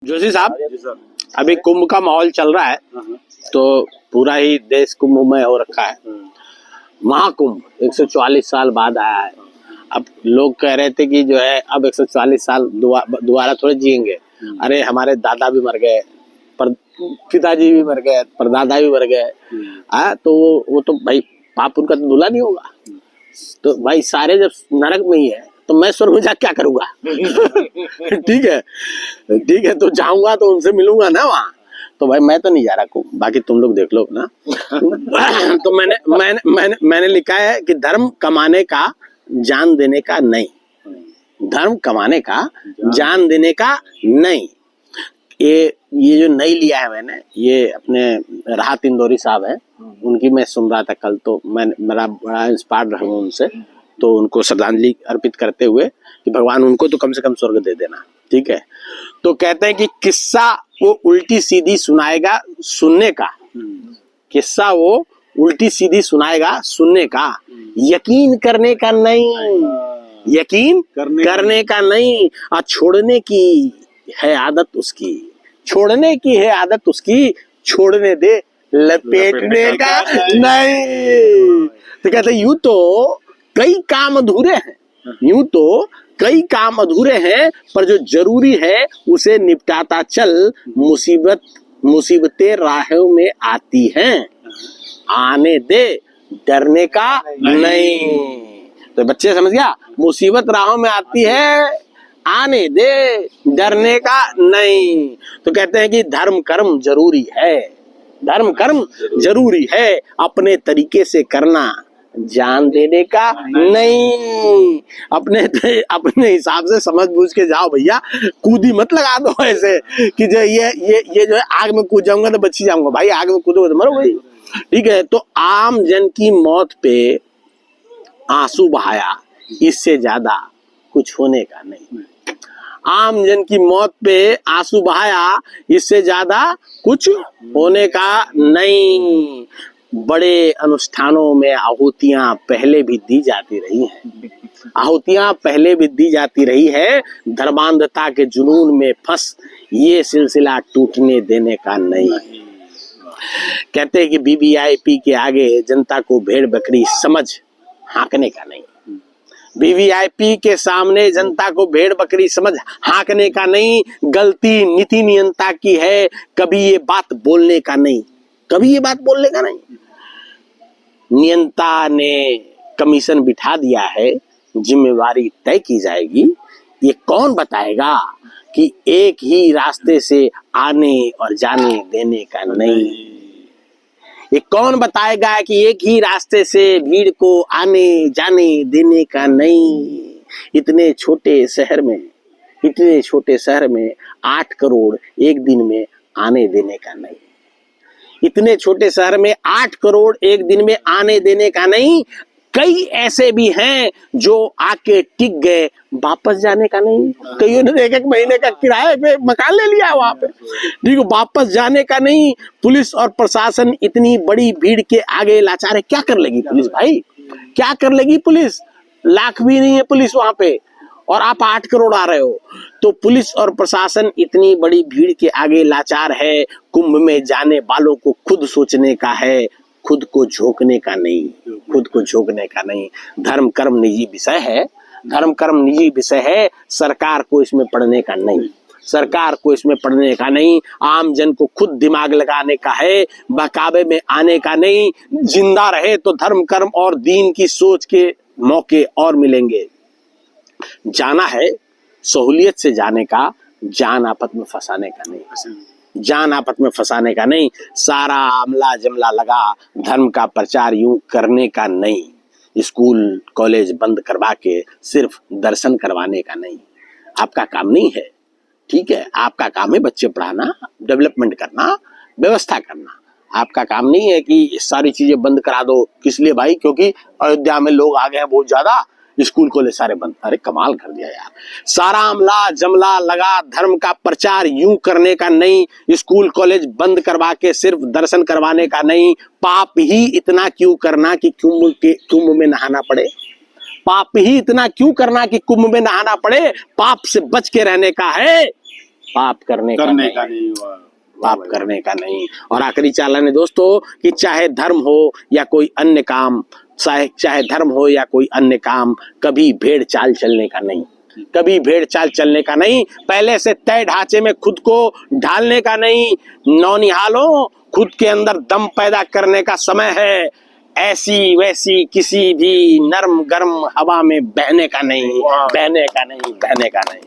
जोशी साहब, अभी कुंभ का माहौल चल रहा है तो पूरा ही देश कुंभमय हो रखा है। महाकुंभ 144 साल बाद आया है। अब लोग कह रहे थे कि जो है अब 144 साल दोबारा थोड़े जिएंगे। अरे हमारे दादा भी मर गए, पिताजी भी मर गए, परदादा भी मर गए। तो वो तो भाई पाप उनका तो धुला नहीं होगा। तो भाई सारे जब नरक में ही है तो मैं स्वर्ग में जाके क्या करूंगा? ठीक है, तो जाऊंगा तो उनसे मिलूंगा ना वहाँ। तो भाई मैं तो नहीं जा रहा, बाकी तुम लोग देख लो ना। तो मैंने लिखा है कि धर्म कमाने का, जान देने का नहीं। धर्म कमाने का, जान देने का नहीं। ये जो नई लिया है मैंने, ये अपने राहत इंदौरी साहब है, उनकी मैं सुन रहा था कल, तो मेरा बड़ा इंस्पायर्ड रहा उनसे। तो उनको श्रद्धांजलि अर्पित करते हुए कि भगवान उनको तो कम से कम स्वर्ग दे देना। ठीक है, तो कहते हैं कि किस्सा वो उल्टी सीधी सुनाएगा सुनने का, किस्सा वो उल्टी सीधी सुनाएगा सुनने का, यकीन करने का नहीं, यकीन करने का नहीं। और छोड़ने की है आदत उसकी, छोड़ने की है आदत उसकी, छोड़ने दे लपेटने का नहीं। तो कहते यूं तो कई काम अधूरे हैं, यूं तो कई काम अधूरे हैं, पर जो जरूरी है उसे निपटाता चल। मुसीबतें राहों में आती हैं, आने दे डरने का नहीं। तो बच्चे समझ गया, मुसीबत राहों में आती है, आने दे डरने का नहीं। तो कहते हैं कि धर्म कर्म जरूरी है, धर्म कर्म जरूरी है, अपने तरीके से करना, जान देने का नहीं। अपने हिसाब से समझ बूझ के जाओ भैया, कूदी मत लगा दो ऐसे कि जो ये जो है आग में कूद जाऊंगा तो बची जाऊंगा। भाई आग में कूदोगे तो मरो भाई। ठीक है, तो आम जन की मौत पे आंसू बहाया, इससे ज्यादा कुछ होने का नहीं। आम जन की मौत पे आंसू बहाया, इससे ज्यादा कुछ होने का नहीं। बड़े अनुष्ठानों में आहुतियां पहले भी दी जाती रही हैं, आहुतियां पहले भी दी जाती रही है। धर्मांधता के जुनून में फंस ये सिलसिला टूटने देने का नहीं। कहते हैं कि वीवीआईपी के आगे जनता को भेड़ बकरी समझ हाँकने का नहीं। वीवीआईपी के सामने जनता को भेड़ बकरी समझ हाँकने का नहीं। गलती नीति नियंता की है, कभी ये बात बोलने का नहीं, कभी ये बात बोलने का नहीं। नियंता ने कमीशन बिठा दिया है, जिम्मेवारी तय की जाएगी। ये कौन बताएगा कि एक ही रास्ते से आने और जाने देने का नहीं। ये कौन बताएगा कि एक ही रास्ते से भीड़ को आने जाने देने का नहीं। इतने छोटे शहर में 8 करोड़ एक दिन में आने देने का नहीं। इतने छोटे शहर में 8 करोड़ एक दिन में आने देने का नहीं। कई ऐसे भी हैं जो आके टिक गए, वापस जाने का नहीं। कईयों ने 1-1 महीने का किराए पे मकान ले लिया वहां पे, ठीक है, वापस जाने का नहीं। पुलिस और प्रशासन इतनी बड़ी भीड़ के आगे लाचार है, क्या कर लेगी पुलिस भाई, क्या कर लेगी पुलिस? लाख भी नहीं है पुलिस वहां पे और आप 8 करोड़ आ रहे हो। तो पुलिस और प्रशासन इतनी बड़ी भीड़ के आगे लाचार है। कुंभ में जाने वालों को खुद सोचने का है, खुद को झोंकने का नहीं, खुद को झोंकने का नहीं। धर्म कर्म निजी विषय है, धर्म कर्म निजी विषय है, सरकार को इसमें पढ़ने का नहीं, सरकार को इसमें पढ़ने का नहीं। आम जन को खुद दिमाग लगाने का है, बहकावे में आने का नहीं। जिंदा रहे तो धर्म कर्म और दीन की सोच के मौके और मिलेंगे। जाना है सहूलियत से जाने का, जान आपत में फंसाने का नहीं, जान आपत में फंसाने का नहीं। सारा अमला जमला लगा धर्म का प्रचार यूं करने का नहीं। स्कूल कॉलेज बंद करवा के सिर्फ दर्शन करवाने का नहीं। आपका काम नहीं है, ठीक है, आपका काम है बच्चे पढ़ाना, डेवलपमेंट करना, व्यवस्था करना। आपका काम नहीं है कि सारी चीजें बंद करा दो। किस लिए भाई? क्योंकि अयोध्या में लोग आ गए हैं बहुत ज्यादा, स्कूल कॉलेज सारे बंद। अरे कमाल कर दिया यार। सारा अमला जमला लगा धर्म का प्रचार यूं करने का नहीं। स्कूल कॉलेज बंद करवा के सिर्फ दर्शन करवाने का नहीं। पाप ही इतना क्यों करना कि कुंभ में नहाना पड़े? पाप ही इतना क्यों करना कि कुंभ में नहाना पड़े? पाप से बच के रहने का है, पाप करने का नहीं। पाप करने का नहीं। और आखिरी चालन है दोस्तों कि चाहे धर्म हो या कोई अन्य काम, चाहे धर्म हो या कोई अन्य काम, कभी भेड़ चाल चलने का नहीं। कभी भेड़ चाल चलने का नहीं। पहले से तय ढांचे में खुद को ढालने का नहीं। नौनिहालों, खुद के अंदर दम पैदा करने का समय है। ऐसी वैसी किसी भी नरम गरम हवा में बहने का नहीं, बहने का नहीं, बहने का नहीं।